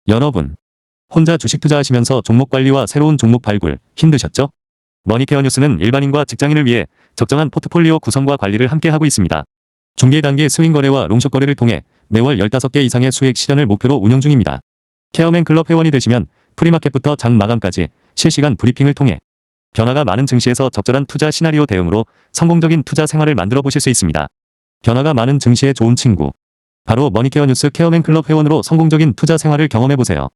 여러분, 혼자 주식 투자하시면서 종목 관리와 새로운 종목 발굴 힘드셨죠? 머니케어 뉴스는 일반인과 직장인을 위해 적정한 포트폴리오 구성과 관리를 함께 하고 있습니다. 중개 단계 스윙 거래와 롱숏 거래를 통해 매월 15개 이상의 수익 실현을 목표로 운영 중입니다. 케어맨 클럽 회원이 되시면 프리마켓부터 장 마감까지 실시간 브리핑을 통해 변화가 많은 증시에서 적절한 투자 시나리오 대응으로 성공적인 투자 생활을 만들어 보실 수 있습니다. 변화가 많은 증시의 좋은 친구. 바로 머니케어 뉴스 케어맨 클럽 회원으로 성공적인 투자 생활을 경험해 보세요.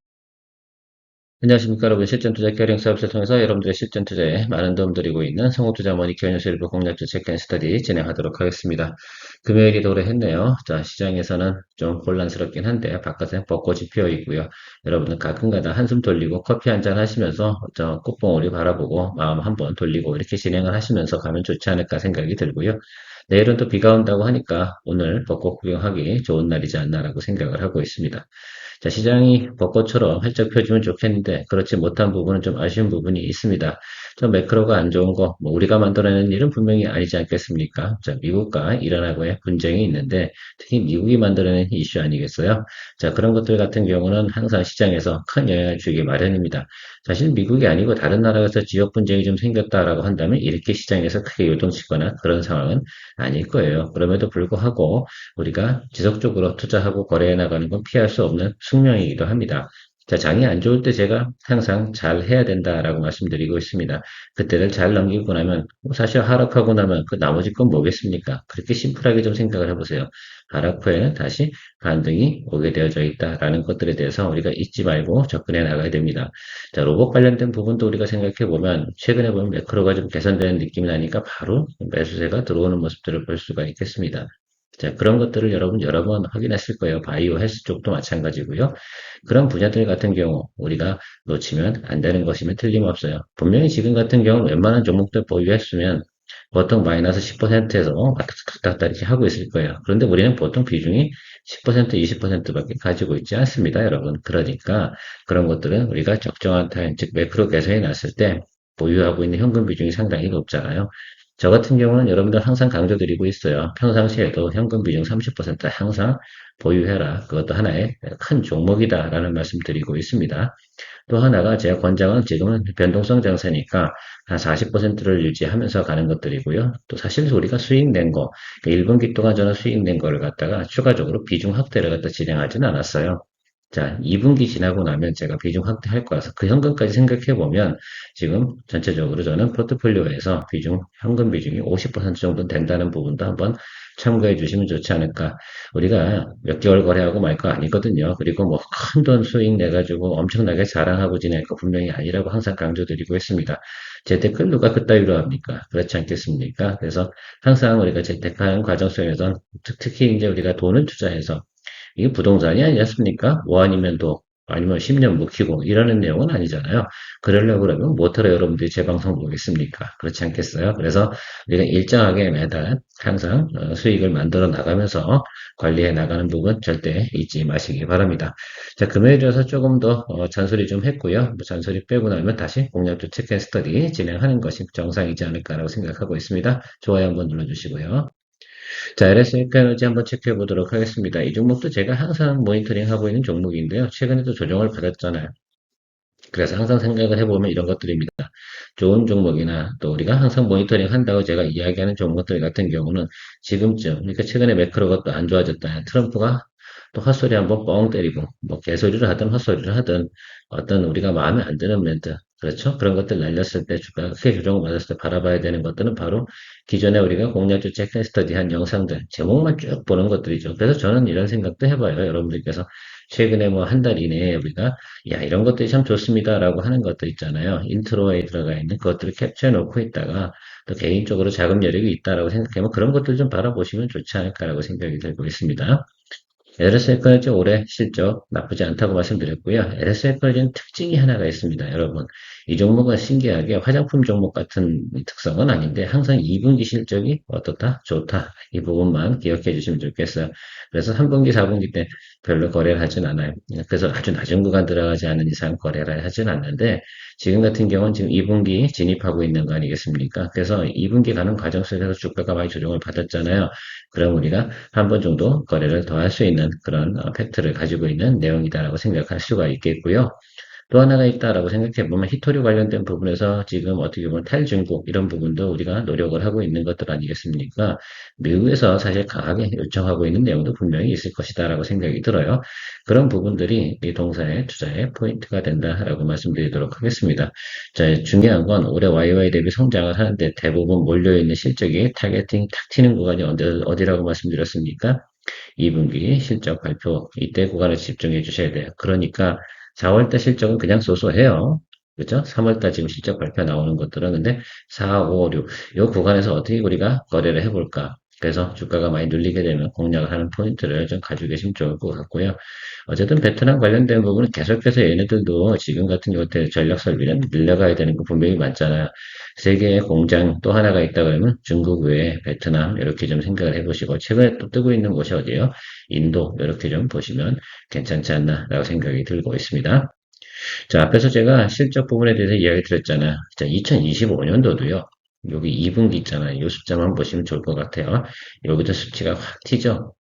안녕하십니까 여러분. 실전 투자 케어링 서비스를 통해서 여러분들의 실전 투자에 많은 도움 드리고 있는 성우투자 머니케어 뉴스 일부 공략주 체크앤 스터디 진행하도록 하겠습니다. 금요일이 도래했네요. 자, 시장에서는 좀 혼란스럽긴 한데 바깥에 벚꽃이 피어 있고요. 여러분은 가끔가다 한숨 돌리고 커피 한잔 하시면서 저 꽃봉오리 바라보고 마음 한번 돌리고 이렇게 진행을 하시면서 가면 좋지 않을까 생각이 들고요. 내일은 또 비가 온다고 하니까 오늘 벚꽃 구경하기 좋은 날이지 않나라고 생각을 하고 있습니다. 자, 시장이 벚꽃처럼 활짝 펴지면 좋겠는데 그렇지 못한 부분은 좀 아쉬운 부분이 있습니다. 좀 매크로가 안 좋은 거, 뭐 우리가 만들어내는 일은 분명히 아니지 않겠습니까? 자, 미국과 이란하고의 분쟁이 있는데 특히 미국이 만들어낸 이슈 아니겠어요? 자, 그런 것들 같은 경우는 항상 시장에서 큰 영향을 주기 마련입니다. 사실 미국이 아니고 다른 나라에서 지역 분쟁이 좀 생겼다라고 한다면 이렇게 시장에서 크게 요동치거나 그런 상황은 아닐 거예요. 그럼에도 불구하고 우리가 지속적으로 투자하고 거래해 나가는 건 피할 수 없는 숙명이기도 합니다. 자, 장이 안 좋을 때 제가 항상 잘 해야 된다라고 말씀드리고 있습니다. 그때를 잘 넘기고 나면, 사실 하락하고 나면 그 나머지 건 뭐겠습니까? 그렇게 심플하게 좀 생각을 해보세요. 하락 후에는 다시 반등이 오게 되어져 있다라는 것들에 대해서 우리가 잊지 말고 접근해 나가야 됩니다. 자, 로봇 관련된 부분도 우리가 생각해 보면, 최근에 보면 매크로가 좀 개선되는 느낌이 나니까 바로 매수세가 들어오는 모습들을 볼 수가 있겠습니다. 자, 그런 것들을 여러분 여러 번 확인했을 거예요. 바이오 헬스 쪽도 마찬가지고요. 그런 분야들 같은 경우 우리가 놓치면 안 되는 것이면 틀림없어요. 분명히 지금 같은 경우 웬만한 종목들 보유했으면 보통 마이너스 10%에서 왔다 갔다 이렇게 하고 있을 거예요. 그런데 우리는 보통 비중이 10%, 20%밖에 가지고 있지 않습니다, 여러분. 그러니까 그런 것들은 우리가 적정한 타임, 즉 매크로 개선이 났을 때 보유하고 있는 현금 비중이 상당히 높잖아요. 저 같은 경우는 여러분들 항상 강조드리고 있어요. 평상시에도 현금 비중 30% 항상 보유해라. 그것도 하나의 큰 종목이다라는 말씀 드리고 있습니다. 또 하나가 제가 권장은 지금은 변동성 장세니까 한 40%를 유지하면서 가는 것들이고요. 또 사실 우리가 수익 낸 거, 1분기 동안 저는 수익 낸 거를 갖다가 추가적으로 비중 확대를 갖다 진행하지는 않았어요. 자, 2분기 지나고 나면 제가 비중 확대할 거라서 그 현금까지 생각해 보면 지금 전체적으로 저는 포트폴리오에서 비중, 현금 비중이 50% 정도 된다는 부분도 한번 참고해 주시면 좋지 않을까. 우리가 몇 개월 거래하고 말 거 아니거든요. 그리고 뭐 큰 돈 수익 내가지고 엄청나게 자랑하고 지낼 거 분명히 아니라고 항상 강조드리고 있습니다. 재테크를 누가 그따위로 합니까? 그렇지 않겠습니까? 그래서 항상 우리가 재테크하는 과정 속에서 특히 이제 우리가 돈을 투자해서 이게 부동산이 아니었습니까? 뭐 아니면 또 아니면 10년 묵히고 이러는 내용은 아니잖아요. 그러려고 그러면 뭐하러 여러분들이 재방송 보겠습니까? 그렇지 않겠어요? 그래서 우리가 일정하게 매달 항상 수익을 만들어 나가면서 관리해 나가는 부분 절대 잊지 마시기 바랍니다. 자, 금요일이라서 조금 더 잔소리 좀 했고요. 뭐 잔소리 빼고 나면 다시 공략주 체크앤 스터디 진행하는 것이 정상이지 않을까라고 생각하고 있습니다. 좋아요 한번 눌러주시고요. 자, LS 에너지 한번 체크해 보도록 하겠습니다. 이 종목도 제가 항상 모니터링 하고 있는 종목인데요. 최근에도 조정을 받았잖아요. 그래서 항상 생각을 해보면 이런 것들입니다. 좋은 종목이나 또 우리가 항상 모니터링 한다고 제가 이야기하는 종목들 같은 경우는 지금쯤, 그러니까 최근에 매크로가 또 안 좋아졌다. 트럼프가 또 헛소리 한번 뻥 때리고, 뭐 개소리를 하든 헛소리를 하든 어떤 우리가 마음에 안 드는 멘트, 그렇죠? 그런 것들 날렸을 때 주가가 크게 조정을 받았을 때 바라봐야 되는 것들은 바로 기존에 우리가 공략주 체크 스터디한 영상들, 제목만 쭉 보는 것들이죠. 그래서 저는 이런 생각도 해봐요. 여러분들께서 최근에 뭐 한 달 이내에 우리가 야, 이런 것들이 참 좋습니다라고 하는 것들 있잖아요. 인트로에 들어가 있는 그것들을 캡처해 놓고 있다가 또 개인적으로 자금 여력이 있다라고 생각하면 그런 것들 좀 바라보시면 좋지 않을까라고 생각이 들고 있습니다. LS에너지 올해 실적 나쁘지 않다고 말씀드렸고요. LS에너지는 특징이 하나가 있습니다. 여러분, 이 종목은 신기하게 화장품 종목 같은 특성은 아닌데 항상 2분기 실적이 어떻다? 좋다. 이 부분만 기억해 주시면 좋겠어요. 그래서 3분기, 4분기 때 별로 거래를 하진 않아요. 그래서 아주 낮은 구간 들어가지 않은 이상 거래를 하진 않는데 지금 같은 경우는 지금 2분기 진입하고 있는 거 아니겠습니까? 그래서 2분기 가는 과정 속에서 주가가 많이 조정을 받았잖아요. 그럼 우리가 한 번 정도 거래를 더 할 수 있는 그런 팩트를 가지고 있는 내용이다라고 생각할 수가 있겠고요. 또 하나가 있다라고 생각해 보면 히토류 관련된 부분에서 지금 어떻게 보면 탈중국 이런 부분도 우리가 노력을 하고 있는 것들 아니겠습니까? 미국에서 사실 강하게 요청하고 있는 내용도 분명히 있을 것이다라고 생각이 들어요. 그런 부분들이 이 동사의 투자의 포인트가 된다라고 말씀드리도록 하겠습니다. 자, 중요한 건 올해 YY 대비 성장을 하는데 대부분 몰려있는 실적이 타겟팅 탁 튀는 구간이 어디라고 말씀드렸습니까? 2분기 실적 발표 이때 구간에 집중해 주셔야 돼요. 그러니까 4월달 실적은 그냥 쏘쏘해요. 그죠? 3월달 지금 실적 발표 나오는 것들은 근데 4, 5, 6, 이 구간에서 어떻게 우리가 거래를 해볼까? 그래서 주가가 많이 눌리게 되면 공략을 하는 포인트를 좀 가지고 계시면 좋을 것 같고요. 어쨌든 베트남 관련된 부분은 계속해서 얘네들도 지금 같은 경우 때 전략 설비는 늘려가야 되는 거 분명히 많잖아요. 세계의 공장 또 하나가 있다 그러면 중국 외에 베트남 이렇게 좀 생각을 해보시고 최근에 또 뜨고 있는 곳이 어디예요? 인도 이렇게 좀 보시면 괜찮지 않나라고 생각이 들고 있습니다. 자, 앞에서 제가 실적 부분에 대해서 이야기 드렸잖아요. 자, 2025년도도요. 여기 2분기 있잖아요. 이 숫자만 보시면 좋을 것 같아요. 여기도 수치가 확 튀죠.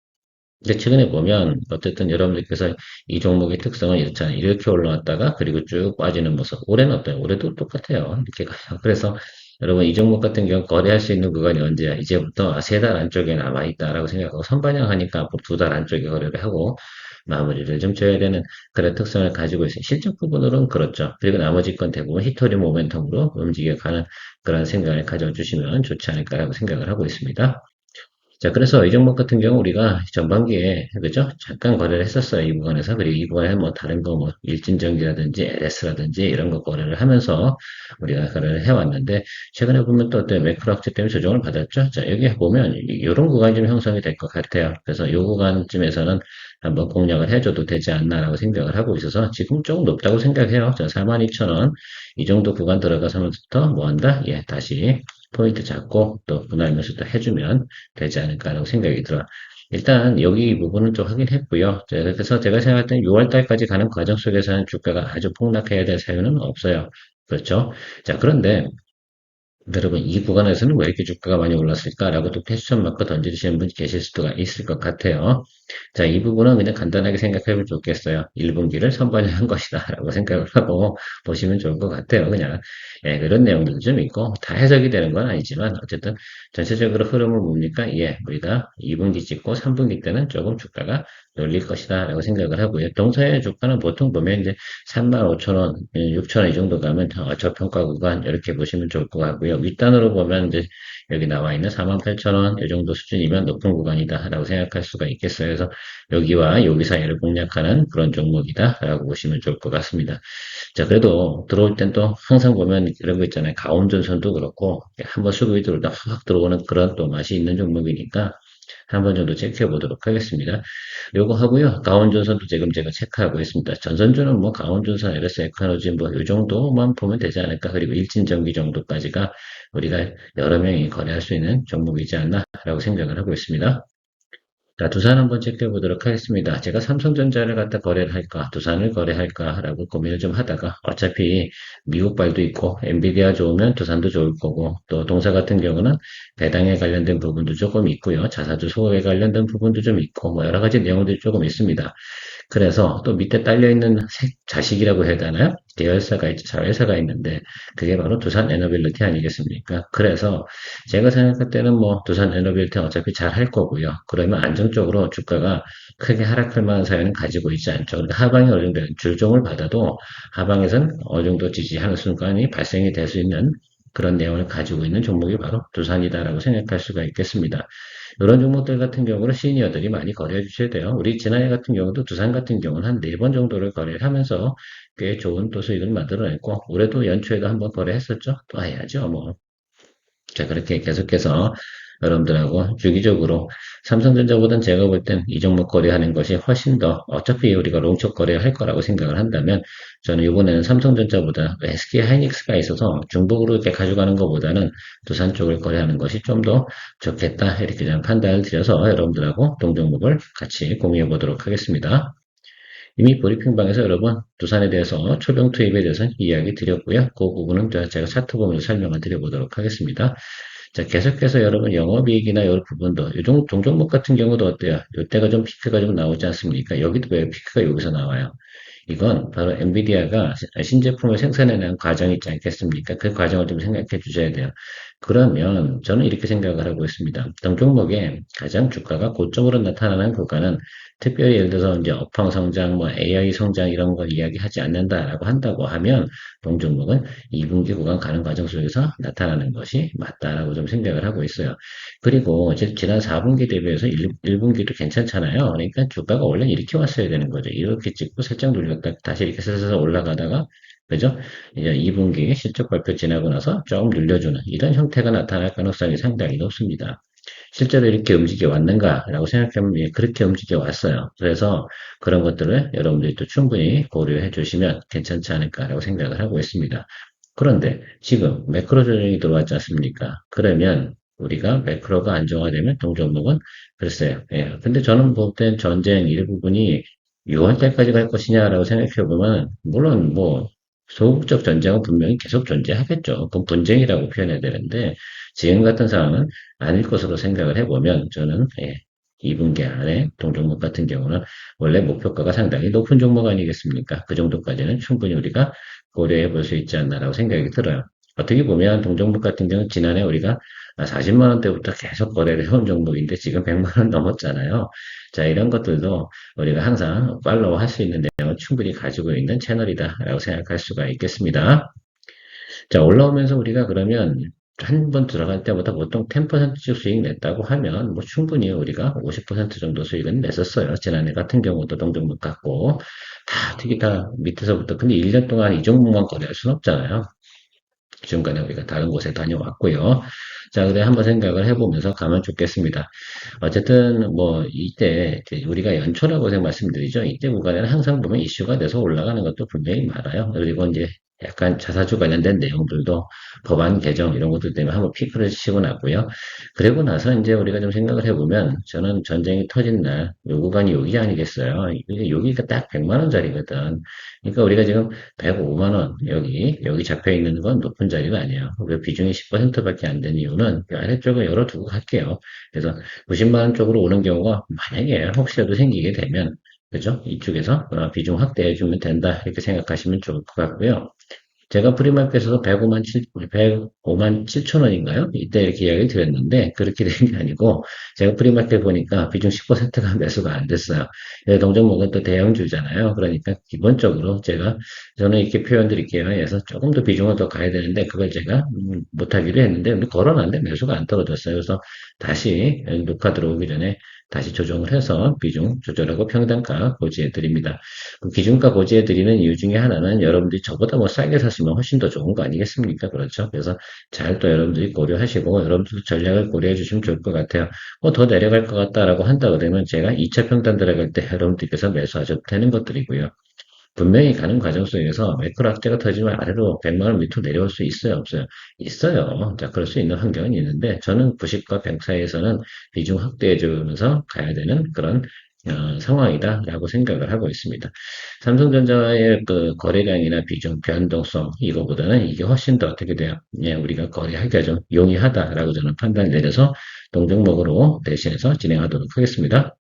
근데 최근에 보면 어쨌든 여러분들께서 이 종목의 특성은 이렇잖아요. 이렇게 올라왔다가 그리고 쭉 빠지는 모습. 올해는 어때요? 올해도 똑같아요. 이렇게 가요. 그래서 여러분 이 종목 같은 경우 거래할 수 있는 구간이 언제야? 이제부터 3달 안쪽에 남아있다라고 생각하고 선반영하니까 앞으로 2달 안쪽에 거래를 하고 마무리를 좀 줘야 되는 그런 특성을 가지고 있어요. 실적 부분으로는 그렇죠. 그리고 나머지 건 대부분 히토리 모멘텀으로 움직여가는 그런 생각을 가져주시면 좋지 않을까라고 생각을 하고 있습니다. 자, 그래서 이 종목 같은 경우 우리가 전반기에, 그죠? 잠깐 거래를 했었어요. 이 구간에서. 그리고 이 구간에 뭐 다른 거 뭐 일진전기라든지 LS라든지 이런 거 거래를 하면서 우리가 거래를 해왔는데, 최근에 보면 또 어떤 매크로 악재 때문에 조정을 받았죠? 자, 여기 보면 이런 구간이 좀 형성이 될 것 같아요. 그래서 이 구간쯤에서는 한번 공략을 해줘도 되지 않나라고 생각을 하고 있어서 지금 조금 높다고 생각해요. 자, 42,000원. 이 정도 구간 들어가서부터 뭐 한다? 예, 다시 포인트 잡고 또 분할 매수도 해주면 되지 않을까라고 생각이 들어요. 일단 여기 이 부분은 좀 확인했고요. 그래서 제가 생각할 때는 6월 달까지 가는 과정 속에서는 주가가 아주 폭락해야 될 사유는 없어요. 그렇죠? 자, 그런데 여러분, 이 구간에서는 왜 이렇게 주가가 많이 올랐을까라고 또 퀘스천 마크 던져주시는 분이 계실 수가 있을 것 같아요. 자, 이 부분은 그냥 간단하게 생각해보면 좋겠어요. 1분기를 선반영한 것이다 라고 생각을 하고 보시면 좋을 것 같아요. 그냥 예, 그런 내용들도 좀 있고 다 해석이 되는 건 아니지만 어쨌든 전체적으로 흐름을 봅니까? 예, 우리가 2분기 찍고 3분기 때는 조금 주가가 놀릴 것이다 라고 생각을 하고요. 동사의 주가는 보통 보면 이제 35,000원, 6,000원 이 정도 가면 저평가 구간 이렇게 보시면 좋을 것 같고요. 윗단으로 보면 이제 여기 나와 있는 48,000원 이 정도 수준이면 높은 구간이다라고 생각할 수가 있겠어요. 그래서 여기와 여기 사이를 공략하는 그런 종목이다라고 보시면 좋을 것 같습니다. 자, 그래도 들어올 땐 또 항상 보면 이런 거 있잖아요. 가온전선도 그렇고 한번 수급이 들어오다 확 들어오는 그런 또 맛이 있는 종목이니까 한 번 정도 체크해 보도록 하겠습니다. 요거 하고요. 강원전선도 지금 제가 체크하고 있습니다. 전선주는 뭐 강원전선, LS 에너지 뭐 요 정도만 보면 되지 않을까. 그리고 일진전기 정도까지가 우리가 여러 명이 거래할 수 있는 종목이지 않나라고 생각을 하고 있습니다. 자, 두산 한번 체크해 보도록 하겠습니다. 제가 삼성전자를 갖다 거래를 할까, 두산을 거래할까라고 고민을 좀 하다가 어차피 미국발도 있고 엔비디아 좋으면 두산도 좋을 거고 또 동사 같은 경우는 배당에 관련된 부분도 조금 있고요. 자사주 소액에 관련된 부분도 좀 있고 뭐 여러 가지 내용들이 조금 있습니다. 그래서 또 밑에 딸려있는 자식이라고 해야 되나요? 계열사가 있죠. 자회사가 있는데 그게 바로 두산 에너빌리티 아니겠습니까? 그래서 제가 생각할 때는 뭐 두산 에너빌리티 어차피 잘 할 거고요. 그러면 안정적으로 주가가 크게 하락할 만한 사연은 가지고 있지 않죠. 그러니까 하방이 어느 정도 줄종을 받아도 하방에선 어느 정도 지지하는 순간이 발생이 될 수 있는 그런 내용을 가지고 있는 종목이 바로 두산이다라고 생각할 수가 있겠습니다. 이런 종목들 같은 경우는 시니어들이 많이 거래해 주셔야 돼요. 우리 지난해 같은 경우도 두산 같은 경우는 한 4번 정도를 거래를 하면서 꽤 좋은 또 수익을 만들어냈고 올해도 연초에도 한번 거래했었죠. 또 해야죠, 뭐. 자, 그렇게 계속해서 여러분들하고 주기적으로 삼성전자보단 제가 볼 땐 이 종목 거래하는 것이 훨씬 더 어차피 우리가 롱숏 거래할 거라고 생각을 한다면 저는 이번에는 삼성전자보다 SK 하이닉스가 있어서 중복으로 이렇게 가져가는 것보다는 두산 쪽을 거래하는 것이 좀 더 좋겠다 이렇게 저는 판단을 드려서 여러분들하고 동종목을 같이 공유해 보도록 하겠습니다. 이미 브리핑방에서 여러분 두산에 대해서 초병 투입에 대해서 이야기 드렸고요. 그 부분은 제가 차트 보면서 설명을 드려보도록 하겠습니다. 자, 계속해서 여러분 영업이익이나 이런 부분도 요종 종종목 같은 경우도 어때요? 이때가 좀 피크가 좀 나오지 않습니까? 여기도 왜 피크가 여기서 나와요? 이건 바로 엔비디아가 신제품을 생산해내는 과정이 있지 않겠습니까? 그 과정을 좀 생각해 주셔야 돼요. 그러면 저는 이렇게 생각을 하고 있습니다. 동종목의 가장 주가가 고점으로 나타나는 구간은 특별히 예를 들어서 이제 업황 성장, 뭐 AI 성장 이런 걸 이야기하지 않는다라고 한다고 하면 동종목은 2분기 구간 가는 과정 속에서 나타나는 것이 맞다라고 좀 생각을 하고 있어요. 그리고 지난 4분기 대비해서 1분기도 괜찮잖아요. 그러니까 주가가 원래 이렇게 왔어야 되는 거죠. 이렇게 찍고 살짝 눌렸다 다시 이렇게 슬슬 올라가다가 그죠? 이제 2분기 실적 발표 지나고 나서 조금 늘려주는 이런 형태가 나타날 가능성이 상당히 높습니다. 실제로 이렇게 움직여 왔는가라고 생각하면 예, 그렇게 움직여 왔어요. 그래서 그런 것들을 여러분들이 또 충분히 고려해 주시면 괜찮지 않을까라고 생각을 하고 있습니다. 그런데 지금 매크로 조정이 들어왔지 않습니까? 그러면 우리가 매크로가 안정화되면 동종목은 글쎄요. 예. 근데 저는 볼 땐 전쟁 일부분이 6월 달까지 갈 것이냐라고 생각해 보면 물론 뭐 소극적 전쟁은 분명히 계속 존재하겠죠. 그건 분쟁이라고 표현해야 되는데 지금 같은 상황은 아닐 것으로 생각을 해보면 저는 예, 2분기 안에 동종목 같은 경우는 원래 목표가가 상당히 높은 종목 아니겠습니까? 그 정도까지는 충분히 우리가 고려해 볼 수 있지 않나라고 생각이 들어요. 어떻게 보면 동종목 같은 경우는 지난해 우리가 40만 원대부터 계속 거래를 해온 종목인데 지금 100만 원 넘었잖아요. 자, 이런 것들도 우리가 항상 팔로우 할 수 있는 내용을 충분히 가지고 있는 채널이다라고 생각할 수가 있겠습니다. 자, 올라오면서 우리가 그러면 한 번 들어갈 때마다 보통 10%씩 수익 냈다고 하면 뭐 충분히 우리가 50% 정도 수익은 냈었어요. 지난해 같은 경우도 동종목 같고 다 특히 다 밑에서부터 근데 1년 동안 이 종목만 거래할 수는 없잖아요. 중간에 우리가 다른 곳에 다녀왔고요. 자, 그래 한번 생각을 해보면서 가면 좋겠습니다. 어쨌든 뭐 이때 우리가 연초라고 제가 말씀드리죠. 이때 구간에는 항상 보면 이슈가 돼서 올라가는 것도 분명히 많아요. 그리고 이제 약간 자사주 관련된 내용들도 법안 개정 이런 것들 때문에 한번 피크를 치고 났고요. 그리고 나서 이제 우리가 좀 생각을 해보면 저는 전쟁이 터진 날 요 구간이 여기 아니겠어요. 이게 여기가 딱 100만 원짜리거든. 그러니까 우리가 지금 105만 원 여기 잡혀 있는 건 높은 자리가 아니에요. 그 비중이 10%밖에 안 된 이유는 그 아래쪽을 열어두고 갈게요. 그래서 90만 원 쪽으로 오는 경우가 만약에 혹시라도 생기게 되면 그죠? 이쪽에서 비중 확대해 주면 된다 이렇게 생각하시면 좋을 것 같고요. 제가 프리마켓에서 105만 7천 원인가요? 이때 이렇게 이야기를 드렸는데, 그렇게 된 게 아니고, 제가 프리마켓 보니까 비중 10%가 매수가 안 됐어요. 동종목은 또 대형주잖아요. 그러니까 기본적으로 저는 이렇게 표현 드릴게요. 그래서 조금 더 비중을 더 가야 되는데, 그걸 제가 못하기로 했는데, 근데 걸어놨는데 매수가 안 떨어졌어요. 그래서 다시 녹화 들어오기 전에 다시 조정을 해서 비중 조절하고 평단가 고지해 드립니다. 그 기준가 고지해 드리는 이유 중에 하나는 여러분들이 저보다 뭐 싸게 사시면 훨씬 더 좋은 거 아니겠습니까? 그렇죠? 그래서 잘 또 여러분들이 고려하시고 여러분들도 전략을 고려해 주시면 좋을 것 같아요. 뭐 더 내려갈 것 같다라고 한다 그러면 제가 2차 평단 들어갈 때 여러분들께서 매수하셔도 되는 것들이고요. 분명히 가는 과정 속에서 매크로 악재가 터지면 아래로 100만 원 밑으로 내려올 수 있어요, 없어요? 있어요. 자, 그럴 수 있는 환경은 있는데 저는 90과 100 사이에서는 비중 확대해 주면서 가야 되는 그런 상황이다라고 생각을 하고 있습니다. 삼성전자의 그 거래량이나 비중 변동성 이거보다는 이게 훨씬 더 어떻게 돼요? 예, 우리가 거래하기가 좀 용이하다라고 저는 판단 내려서 동종목으로 대신해서 진행하도록 하겠습니다.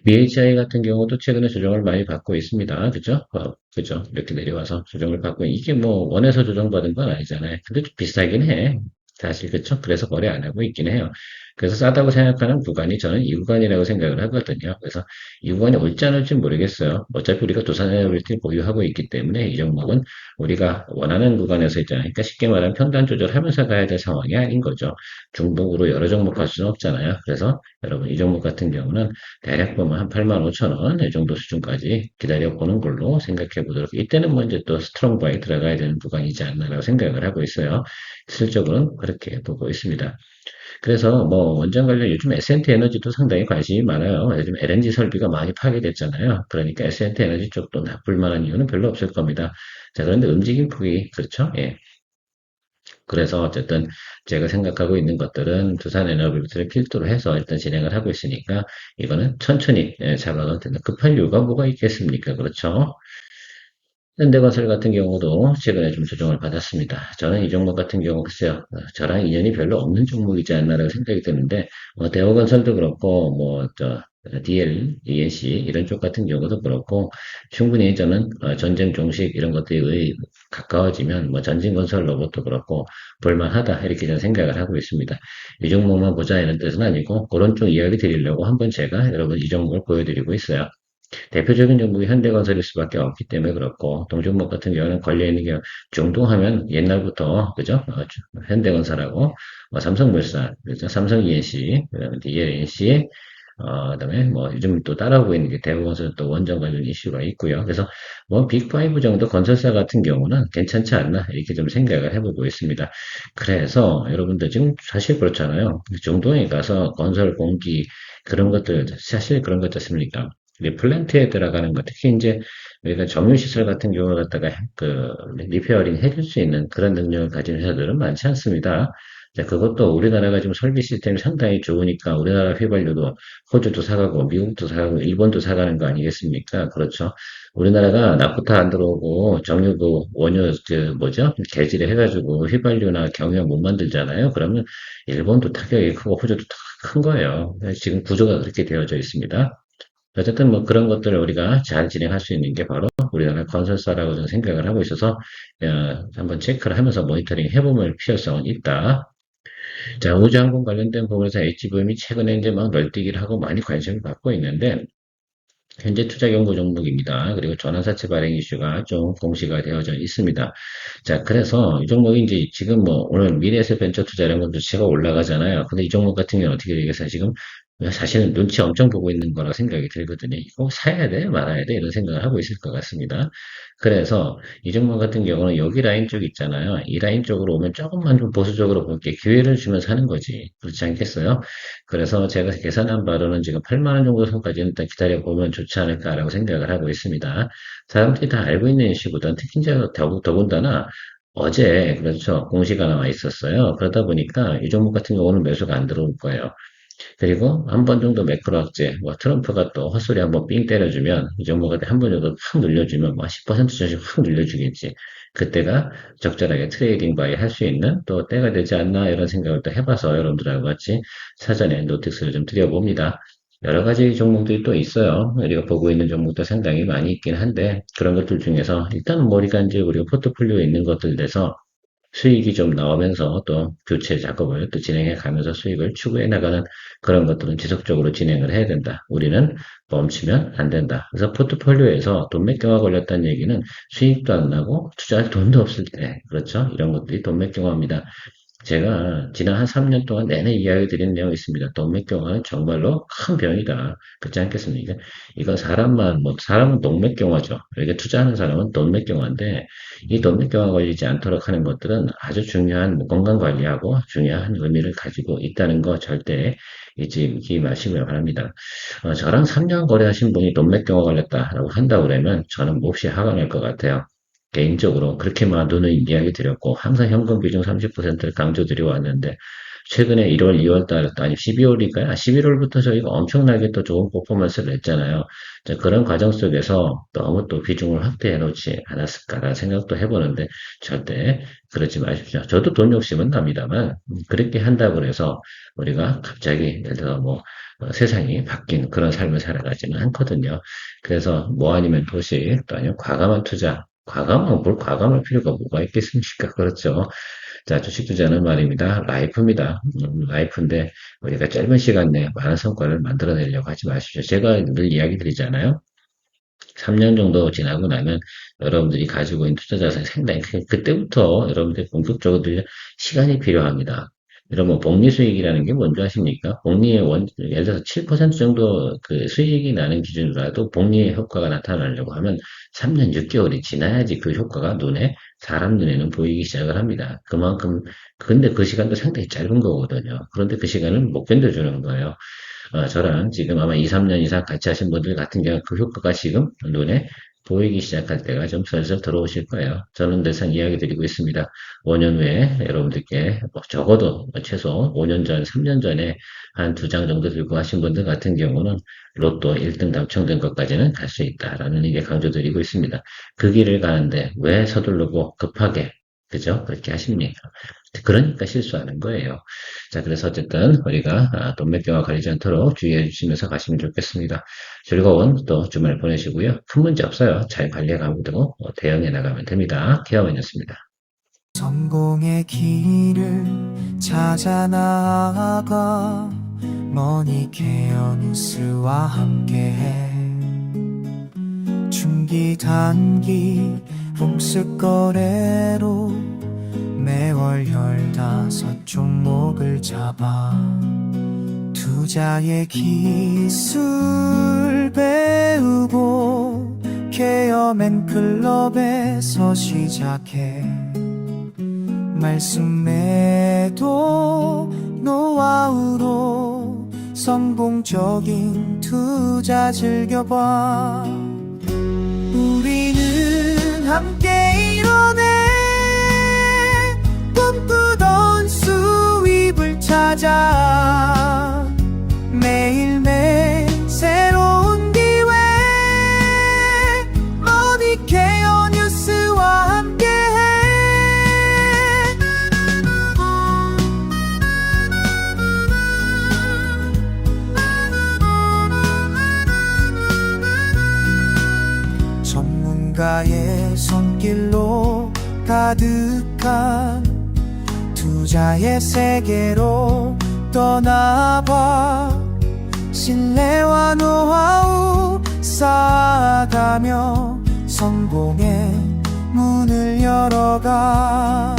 BHI 같은 경우도 최근에 조정을 많이 받고 있습니다. 그죠? 그죠? 이렇게 내려와서 조정을 받고, 이게 뭐, 원에서 조정받은 건 아니잖아요. 근데 좀 비싸긴 해. 사실, 그쵸? 그래서 거래 안 하고 있긴 해요. 그래서 싸다고 생각하는 구간이 저는 이 구간이라고 생각을 하거든요. 그래서 이 구간이 올지 안 올지 모르겠어요. 어차피 우리가 두산에너빌리티를 보유하고 있기 때문에 이 종목은 우리가 원하는 구간에서 있잖아요. 그러니까 쉽게 말하면 평단 조절하면서 가야 될 상황이 아닌 거죠. 중복으로 여러 종목 갈 수는 없잖아요. 그래서 여러분 이 종목 같은 경우는 대략 보면 한 8만 5천 원 이 정도 수준까지 기다려보는 걸로 생각해 보도록. 이때는 뭐 이제 또 스트롱 바이 들어가야 되는 구간이지 않나라고 생각을 하고 있어요. 실적으로는 그렇게 보고 있습니다. 그래서 뭐 원전 관련 요즘 S&T 에너지도 상당히 관심이 많아요. 요즘 LNG 설비가 많이 파괴됐잖아요. 그러니까 S&T 에너지 쪽도 나쁠 만한 이유는 별로 없을 겁니다. 자, 그런데 움직임 폭이 그렇죠? 예. 그래서 어쨌든 제가 생각하고 있는 것들은 두산 에너비를 필두로 해서 일단 진행을 하고 있으니까 이거는 천천히 잡아가도 된다. 급할 이유가 뭐가 있겠습니까? 그렇죠? 현대건설 같은 경우도 최근에 좀 조정을 받았습니다. 저는 이 종목 같은 경우 글쎄요, 저랑 인연이 별로 없는 종목이지 않나라고 생각이 드는데, 대우건설도 그렇고, DL, ENC 이런 쪽 같은 경우도 그렇고, 충분히 저는 전쟁 종식 이런 것들이 가까워지면 전진건설 로봇도 그렇고 볼만하다 이렇게 저는 생각을 하고 있습니다. 이 종목만 보자 이런 뜻은 아니고 그런 쪽 이야기 드리려고 한번 제가 여러분 이 종목을 보여드리고 있어요. 대표적인 종목이 현대건설일 수밖에 없기 때문에 그렇고 동종목 같은 경우는 걸려있는 게 중동하면 옛날부터 그죠? 현대건설하고 삼성물산, 그죠? 삼성 ENC, 그다음에 DLNC, 그다음에 뭐 요즘 또 따라오고 있는 게 대우건설 또 원전 관련 이슈가 있고요. 그래서 뭐 빅5 정도 건설사 같은 경우는 괜찮지 않나 이렇게 좀 생각을 해보고 있습니다. 그래서 여러분들 지금 사실 그렇잖아요. 중동에 가서 건설 공기 그런 것들 사실 그런 것 같습니까? 플랜트에 들어가는 것, 특히 이제 우리가 정유시설 같은 경우 갖다가 리페어링 해줄 수 있는 그런 능력을 가진 회사들은 많지 않습니다. 자, 그것도 우리나라가 지금 설비 시스템이 상당히 좋으니까 우리나라 휘발유도 호주도 사가고 미국도 사가고 일본도 사가는 거 아니겠습니까? 그렇죠. 우리나라가 나프타 안 들어오고 정유 원유 개질을 해가지고 휘발유나 경유 못 만들잖아요. 그러면 일본도 타격이 크고 호주도 큰 거예요. 지금 구조가 그렇게 되어져 있습니다. 어쨌든 뭐 그런 것들을 우리가 잘 진행할 수 있는 게 바로 우리나라 건설사라고 저는 생각을 하고 있어서 한번 체크를 하면서 모니터링 해보면 필요성은 있다. 자, 우주항공 관련된 부분에서 HVM이 최근에 이제 막 널뛰기를 하고 많이 관심을 받고 있는데 현재 투자 경고 종목입니다. 그리고 전환사채 발행 이슈가 좀 공시가 되어져 있습니다. 자, 그래서 이 종목이 이제 지금 뭐 오늘 미래에셋 벤처 투자 이런 것도 제가 올라가잖아요. 근데 이 종목 같은 경우는 어떻게 되겠어요? 지금 사실은 눈치 엄청 보고 있는 거라 생각이 들거든요. 이거 사야 돼? 말아야 돼? 이런 생각을 하고 있을 것 같습니다. 그래서 이 종목 같은 경우는 여기 라인 쪽 있잖아요. 이 라인 쪽으로 오면 조금만 좀 보수적으로 볼게 기회를 주면 사는 거지. 그렇지 않겠어요? 그래서 제가 계산한 바로는 지금 8만 원 정도 선까지는 일단 기다려보면 좋지 않을까라고 생각을 하고 있습니다. 사람들이 다 알고 있는 이슈보다는 특히 이제 더군다나 어제 그렇죠 공시가 나와 있었어요. 그러다 보니까 이 종목 같은 경우는 매수가 안 들어올 거예요. 그리고 한 번 정도 매크로 악재, 트럼프가 또 헛소리 한번 삥 때려주면, 이 정도가 한 번 정도 확 늘려주면, 10%씩 확 늘려주겠지. 그때가 적절하게 트레이딩 바이 할 수 있는 또 때가 되지 않나 이런 생각을 또 해봐서 여러분들하고 같이 사전에 노틱스를 좀 드려봅니다. 여러 가지 종목들이 또 있어요. 우리가 보고 있는 종목도 상당히 많이 있긴 한데, 그런 것들 중에서 일단 머리가 이제 우리가 포트폴리오에 있는 것들 내서 수익이 좀 나오면서 또 교체 작업을 또 진행해 가면서 수익을 추구해 나가는 그런 것들은 지속적으로 진행을 해야 된다. 우리는 멈추면 안 된다. 그래서 포트폴리오에서 돈 몇 개가 걸렸다는 얘기는 수익도 안 나고 투자할 돈도 없을 때, 그렇죠? 이런 것들이 돈 몇 개가입니다. 제가 지난 한 3년 동안 내내 이야기 드린 내용이 있습니다. 동맥경화는 정말로 큰 병이다. 그렇지 않겠습니까? 이건 사람은 동맥경화죠. 이게 투자하는 사람은 동맥경화인데, 이 동맥경화 걸리지 않도록 하는 것들은 아주 중요한 건강 관리하고 중요한 의미를 가지고 있다는 거 절대 잊지 마시길 바랍니다. 저랑 3년 거래하신 분이 동맥경화 걸렸다라고 한다고 그러면 저는 몹시 화가 날 것 같아요. 개인적으로 그렇게만 눈을 이야기 드렸고 항상 현금 비중 30%를 강조드려 왔는데 최근에 1월, 2월 달, 아니 12월일까요? 11월부터 저희가 엄청나게 또 좋은 퍼포먼스를 냈잖아요. 그런 과정 속에서 너무 또 비중을 확대해 놓지 않았을까라는 생각도 해보는데 절대 그러지 마십시오. 저도 돈 욕심은 납니다만 그렇게 한다고 해서 우리가 갑자기 예를 들어 세상이 바뀐 그런 삶을 살아가지는 않거든요. 그래서 뭐 아니면 도시 또 아니면 과감한 투자 뭘 과감할 필요가 뭐가 있겠습니까? 그렇죠. 자, 주식 투자는 말입니다. 라이프입니다. 라이프인데, 우리가 짧은 시간 내에 많은 성과를 만들어내려고 하지 마십시오. 제가 늘 이야기 드리잖아요. 3년 정도 지나고 나면 여러분들이 가지고 있는 투자 자산이 상당히 그때부터 여러분들이 본격적으로 시간이 필요합니다. 여러분, 복리 수익이라는 게 뭔지 아십니까? 복리의 예를 들어서 7% 정도 그 수익이 나는 기준으로라도 복리의 효과가 나타나려고 하면 3년 6개월이 지나야지 그 효과가 사람 눈에는 보이기 시작을 합니다. 그만큼, 근데 그 시간도 상당히 짧은 거거든요. 그런데 그 시간을 못 견뎌주는 거예요. 저랑 지금 아마 2, 3년 이상 같이 하신 분들 같은 경우 그 효과가 지금 눈에 보이기 시작할 때가 좀 슬슬 들어오실 거예요. 저는 늘상 이야기 드리고 있습니다. 5년 후에 여러분들께 적어도 최소 5년 전, 3년 전에 한 2장 정도 들고 하신 분들 같은 경우는 로또 1등 당첨된 것까지는 갈 수 있다라는 얘기 강조드리고 있습니다. 그 길을 가는데 왜 서두르고 급하게 그죠? 그렇게 하십니까? 그러니까 실수하는 거예요. 자, 그래서 어쨌든 우리가 돈 몇 개와 가리지 않도록 주의해 주시면서 가시면 좋겠습니다. 즐거운 또 주말 보내시고요. 큰 문제 없어요. 잘 관리해 가면 되고 대응해 나가면 됩니다. 케어맨이었습니다. 성공의 길을 찾아 나아가 머니케어 뉴스와 함께해 중기 단기 복습 거래로 매월 15종목을 잡아 투자의 기술 배우고 케어맨 클럽에서 시작해 말씀에도 노하우로 성공적인 투자 즐겨봐 우리는 함께 이뤄내 꿈꾸던 수입을 찾아 매일매일 새로운 기회 머니케어 뉴스와 함께해 전문가의 손길로 가득한 투자의 세계로 떠나봐 신뢰와 노하우 쌓아가며 성공의 문을 열어가